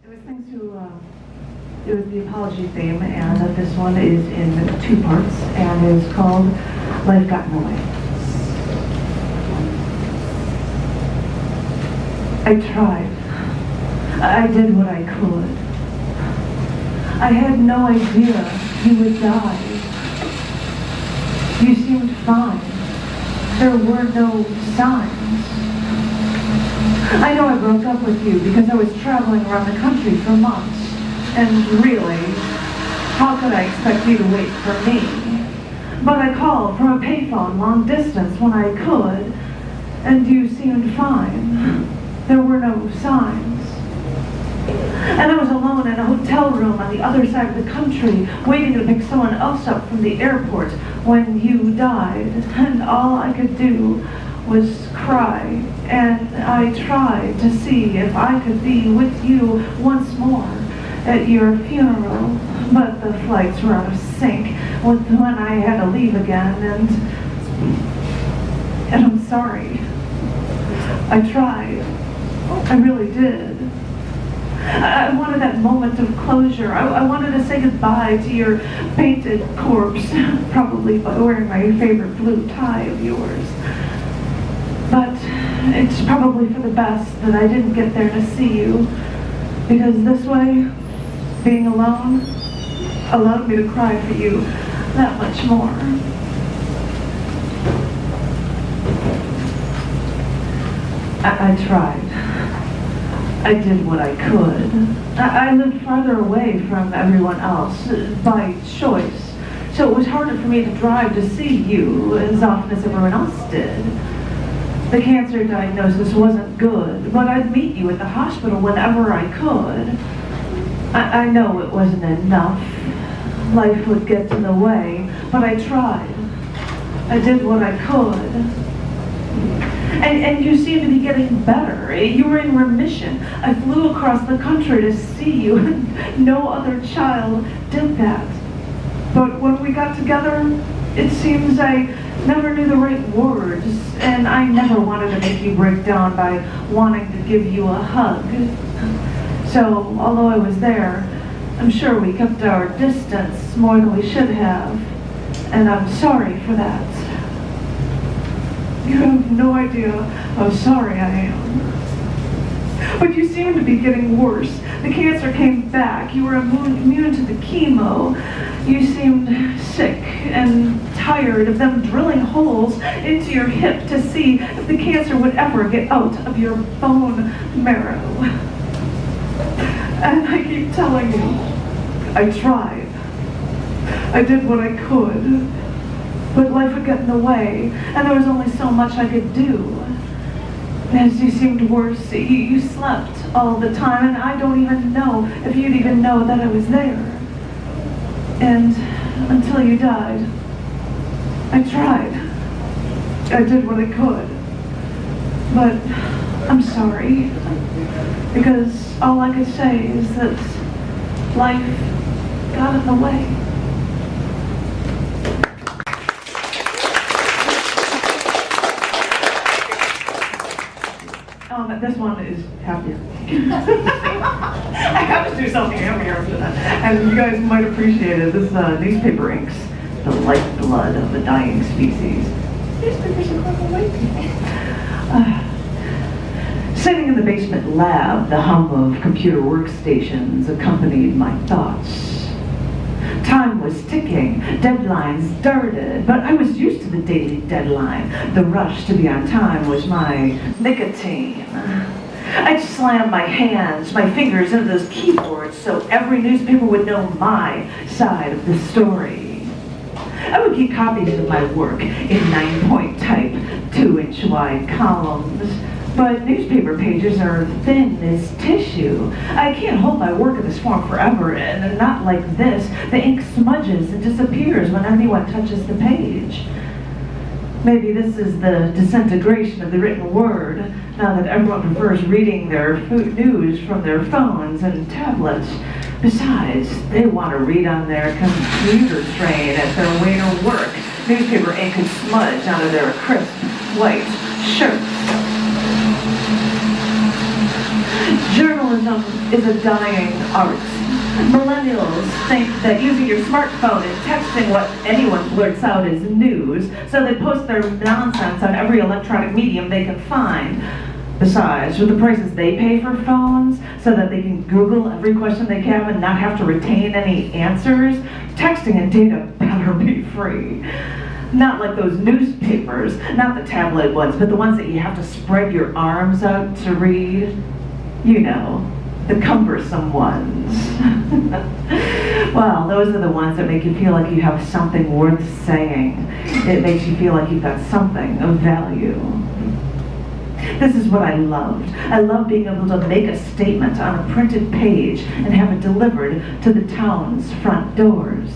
It was thanks to, it was the apology theme, and this one is in 2 parts, and is called Life Got in the Way. I tried. I did what I could. I had no idea you would die. You seemed fine. There were no signs. I know I broke up with you because I was traveling around the country for months. And really, how could I expect you to wait for me? But I called from a payphone long distance when I could, and you seemed fine. There were no signs. And I was alone in a hotel room on the other side of the country, waiting to pick someone else up from the airport when you died. And all I could do was cry, and I tried to see if I could be with you once more at your funeral, but the flights were out of sync with when I had to leave again, and I'm sorry. I tried. I really did. I wanted that moment of closure. I wanted to say goodbye to your painted corpse, probably by wearing my favorite blue tie of yours. But it's probably for the best that I didn't get there to see you, because this way, being alone, allowed me to cry for you that much more. I tried. I did what I could. I lived farther away from everyone else by choice, so it was harder for me to drive to see you as often as everyone else did. The cancer diagnosis wasn't good, but I'd meet you at the hospital whenever I could. I know it wasn't enough. Life would get in the way, but I tried. I did what I could. And you seem to be getting better. You were in remission. I flew across the country to see you, and no other child did that. But when we got together, it seems I never knew the right words, and I never wanted to make you break down by wanting to give you a hug. So, although I was there, I'm sure we kept our distance more than we should have, and I'm sorry for that. You have no idea how sorry I am. But you seem to be getting worse. The cancer came back. You were immune to the chemo. You seemed sick and tired of them drilling holes into your hip to see if the cancer would ever get out of your bone marrow. And I keep telling you, I tried. I did what I could. But life would get in the way, and there was only so much I could do. As you seemed worse, you slept all the time, and I don't even know if you'd even know that I was there. And until you died, I tried. I did what I could. But I'm sorry, because all I could say is that life got in the way. This one is happier. I have to do something happier after that. And you guys might appreciate it. This newspaper inks the lifeblood of a dying species. Newspapers are quite awake. Sitting in the basement lab, the hum of computer workstations accompanied my thoughts. Time was ticking, deadlines darted, but I was used to the daily deadline. The rush to be on time was my nicotine. I'd slam my hands, my fingers into those keyboards so every newspaper would know my side of the story. I would keep copies of my work in 9-point type, 2-inch wide columns. But newspaper pages are thin as tissue. I can't hold my work in this form forever, and not like this. The ink smudges and disappears when anyone touches the page. Maybe this is the disintegration of the written word, now that everyone prefers reading their news from their phones and tablets. Besides, they want to read on their computer train at their way to work. Newspaper ink could smudge onto their crisp, white shirts. Journal journalism is a dying art. Millennials think that using your smartphone and texting what anyone blurts out is news, so they post their nonsense on every electronic medium they can find. Besides, with the prices they pay for phones, so that they can Google every question they have and not have to retain any answers, texting and data better be free. Not like those newspapers, not the tabloid ones, but the ones that you have to spread your arms out to read. You know, the cumbersome ones. Well, those are the ones that make you feel like you have something worth saying. It makes you feel like you've got something of value. This is what I loved. I love being able to make a statement on a printed page and have it delivered to the town's front doors.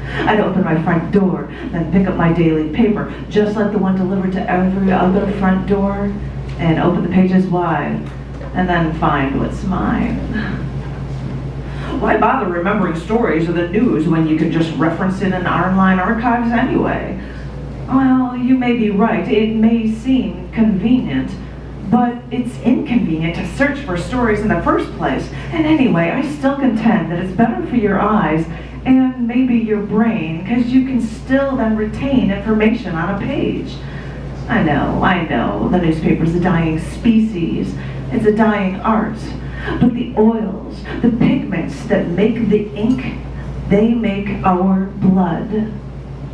I'd open my front door, then pick up my daily paper, just like the one delivered to every other front door, and open the pages wide, and then find what's mine. Why bother remembering stories or the news when you can just reference it in online archives anyway? Well, you may be right. It may seem convenient, but it's inconvenient to search for stories in the first place. And anyway, I still contend that it's better for your eyes and maybe your brain, because you can still then retain information on a page. I know, the newspaper's a dying species. It's a dying art. But the oils, the pigments that make the ink, they make our blood.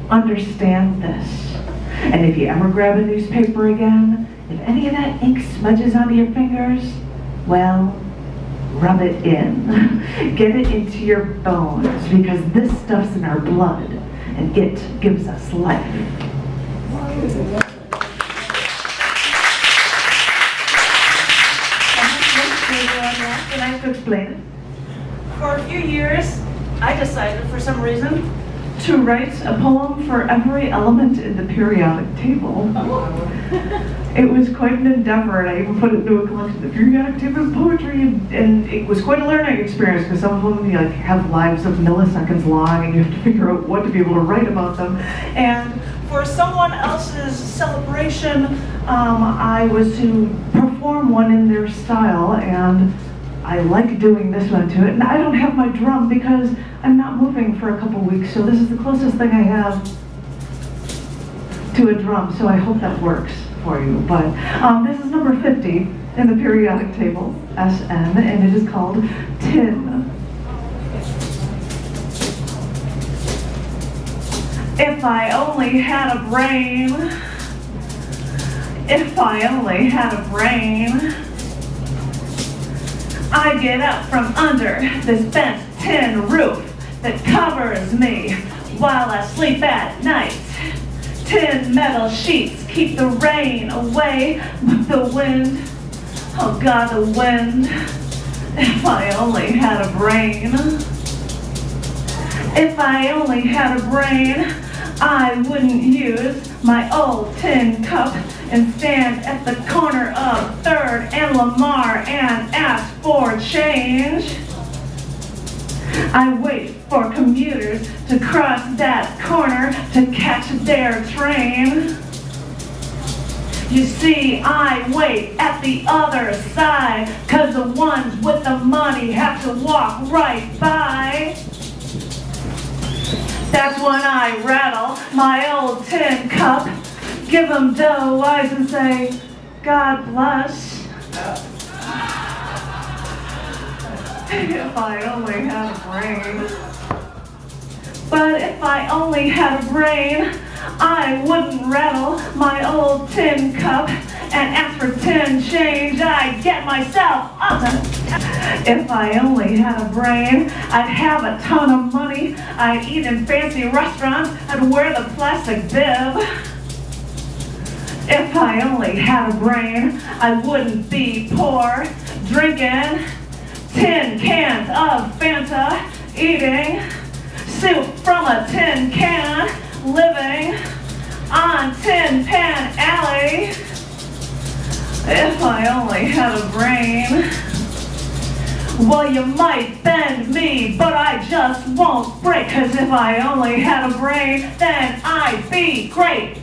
Understand this. And if you ever grab a newspaper again, if any of that ink smudges onto your fingers, well, rub it in. Get it into your bones, because this stuff's in our blood, and it gives us life. Would I have to explain it? For a few years, I decided, for some reason, to write a poem for every element in the periodic table. It was quite an endeavor, and I even put it into a collection, the periodic table of poetry, and it was quite a learning experience, because some of them have lives of milliseconds long, and you have to figure out what to be able to write about them. And for someone else's celebration, I was to perform one in their style, and I like doing this one to it. And I don't have my drum because I'm not moving for a couple weeks, so this is the closest thing I have to a drum, so I hope that works for you. But this is number 50 in the periodic table, SN, and it is called Tin. If I only had a brain, if I only had a brain, I'd get up from under this bent tin roof that covers me while I sleep at night. Tin metal sheets keep the rain away, but the wind, oh God, the wind, if I only had a brain. If I only had a brain, I wouldn't use my old tin cup and stand at the corner of 3rd and Lamar and ask for change. I wait for commuters to cross that corner to catch their train. You see, I wait at the other side, 'cause the ones with the money have to walk right by. That's when I rattle my old tin cup, give them dough eyes and say, God bless. If I only had a brain. But if I only had a brain, I wouldn't rattle my old tin cup and ask for tin change. I'd get myself up. If I only had a brain, I'd have a ton of money. I'd eat in fancy restaurants. I'd wear the plastic bib. If I only had a brain, I wouldn't be poor, drinking tin cans of Fanta, eating soup from a tin can, living on Tin Pan Alley. If I only had a brain. Well, you might bend me, but I just won't break, 'cause if I only had a brain, then I'd be great.